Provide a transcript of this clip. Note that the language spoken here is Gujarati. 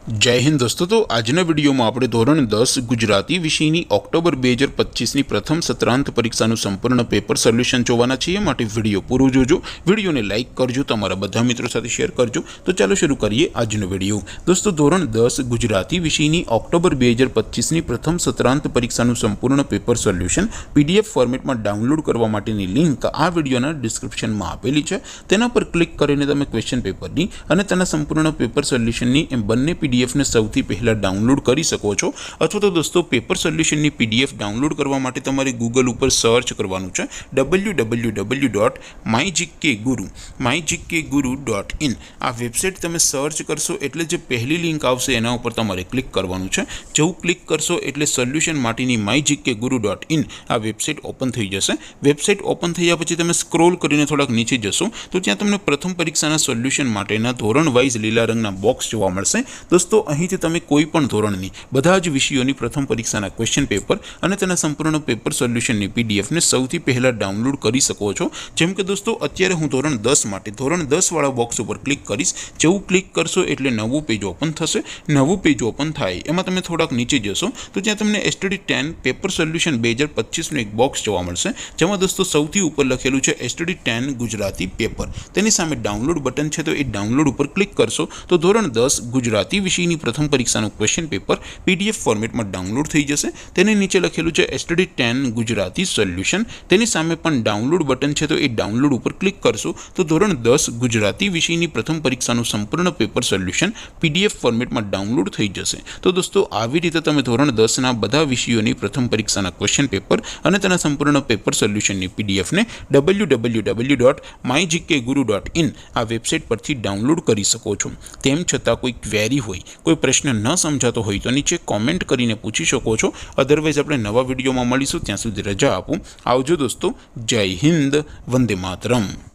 जय हिंद दोस्तों। तो आजना वीडियो में આપણે ધોરણ 10 ગુજરાતી વિષયની ઓક્ટોબર 2025ની પ્રથમ સત્રાંત પરીક્ષાનું સંપૂર્ણ પેપર સોલ્યુશન જોવાના છીએ। માટે વિડીયો પૂરો જોજો, વિડીયોને લાઇક કરજો, તમારા બધા મિત્રો સાથે શેર કરજો। તો ચાલો શરૂ કરીએ આજનો વિડીયો। દોસ્તો ધોરણ 10 ગુજરાતી વિષયની ઓક્ટોબર 2025ની પ્રથમ સત્રાંત પરીક્ષાનું સંપૂર્ણ પેપર સોલ્યુશન પીડીએફ ફોર્મેટમાં ડાઉનલોડ કરવા માટેની લિંક આ વિડીયોના ડિસ્ક્રિપ્શનમાં આપેલી છે। તેના પર ક્લિક કરીને તમે ક્વેશ્ચન પેપરની અને તેના સંપૂર્ણ પેપર સોલ્યુશનની એમ બંને पीडीएफ ने સૌથી પહેલા ડાઉનલોડ કરી શકો છો। અથવા તો દોસ્તો પેપર સોલ્યુશનની પીડીએફ ડાઉનલોડ કરવા માટે તમારે ગૂગલ ઉપર સર્ચ કરવાનું છે www.mygkguru.in। આ વેબસાઇટ તમે સર્ચ કરશો એટલે જે પહેલી લિંક આવશે એના ઉપર તમારે ક્લિક કરવાનું છે। જેવું ક્લિક કરશો એટલે સોલ્યુશન માટેની mygkguru.in આ વેબસાઇટ ઓપન થઈ જશે। વેબસાઇટ ઓપન થયા પછી તમે સ્ક્રોલ કરીને થોડાક નીચે જશો તો ત્યાં તમને પ્રથમ પરીક્ષાના સોલ્યુશન માટેના ધોરણ વાઇઝ લીલા રંગના બોક્સ જોવા મળશે। दोस्तों અહીંથી તમે કોઈ પણ ધોરણની બધા જ વિષયોની પ્રથમ પરીક્ષાના ક્વેશ્ચન પેપર અને તેના સંપૂર્ણ પેપર સોલ્યુશનની પીડીએફ ને સૌથી પહેલા ડાઉનલોડ કરી શકો છો। જેમ કે દોસ્તો અત્યારે હું ધોરણ 10 માટે ધોરણ 10 વાળા બોક્સ ઉપર ક્લિક કરીશ। જેવું ક્લિક કરશો એટલે નવું પેજ ઓપન થશે। નવું પેજ ઓપન થાય એમાં તમે થોડાક નીચે જશો તો ત્યાં તમને STD 10 પેપર સોલ્યુશન 2025 નું એક બોક્સ જોવા મળશે। જેમાં દોસ્તો સૌથી ઉપર લખેલું છે STD 10 ગુજરાતી પેપર। તેની સામે ડાઉનલોડ બટન છે તો એ ડાઉનલોડ ઉપર ક્લિક કરશો તો ધોરણ 10 ગુજરાતી વિષયની પ્રથમ પરીક્ષાનું ક્વેશ્ચન પેપર પીડીએફ ફોર્મેટમાં ડાઉનલોડ થઈ જશે। તેની નીચે લખેલું છે STD 10 ગુજરાતી સોલ્યુશન। તેની સામે પણ ડાઉનલોડ બટન છે તો એ ડાઉનલોડ ઉપર ક્લિક કરશો તો ધોરણ 10 ગુજરાતી વિષયની પ્રથમ પરીક્ષાનું સંપૂર્ણ પેપર સોલ્યુશન પીડીએફ ફોર્મેટમાં ડાઉનલોડ થઈ જશે। તો દોસ્તો આવી રીતે તમે ધોરણ 10ના બધા વિષયોની પ્રથમ પરીક્ષાના ક્વેશ્ચન પેપર અને તેના સંપૂર્ણ પેપર સોલ્યુશનની પીડીએફને www.mygkguru.in આ વેબસાઇટ પરથી ડાઉનલોડ કરી શકો છો। તેમ છતાં કોઈ ક્વેરી હોય, કોઈ प्रश्न न समझातो होय तो नीचे कॉमेंट करीने पूछी शको छो। अदरवाइज अपने नवा विडियो में मळीशुं, त्यां सुधी रजा आपो। आवजो दोस्तों। जय हिंद, वंदे मातरम।